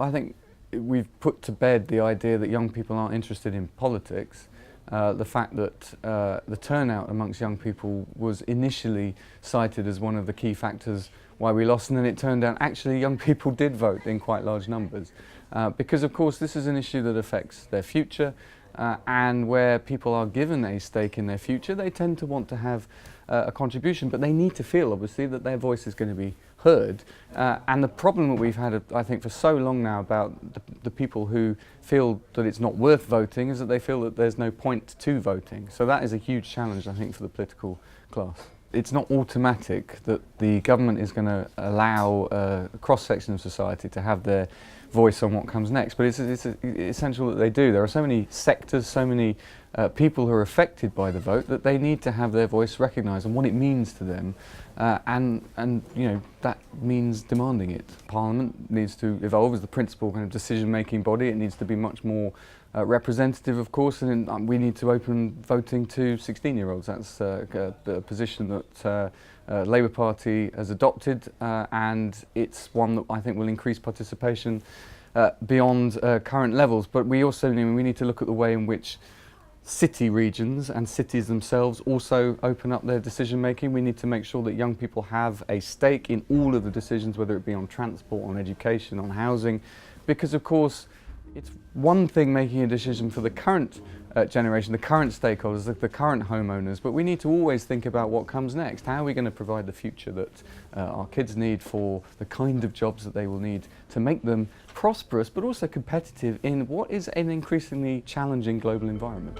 I think we've put to bed the idea that young people aren't interested in politics. The fact that the turnout amongst young people was initially cited as one of the key factors why we lost, and then it turned out actually young people did vote in quite large numbers. Because of course this is an issue that affects their future, and where people are given a stake in their future, they tend to want to have a contribution, but they need to feel obviously that their voice is going to be heard. And the problem that we've had, I think, for so long now about the people who feel that it's not worth voting is that they feel that there's no point to voting. So that is a huge challenge, I think, for the political class. It's not automatic that the government is going to allow a cross-section of society to have their voice on what comes next, but it's essential that they do. There are so many sectors, so many people who are affected by the vote that they need to have their voice recognised and what it means to them, and you know, that means demanding it. Parliament needs to evolve as the principal kind of decision-making body. It needs to be much more representative, of course, and we need to open voting to 16-year-olds. That's a position that Labour Party has adopted, and it's one that I think will increase participation beyond current levels. But we also need to look at the way in which city regions and cities themselves also open up their decision making. We need to make sure that young people have a stake in all of the decisions, whether it be on transport, on education, on housing, because of course it's one thing making a decision for the current generation, the current stakeholders, the current homeowners, but we need to always think about what comes next. How are we going to provide the future that our kids need for the kind of jobs that they will need to make them prosperous but also competitive in what is an increasingly challenging global environment?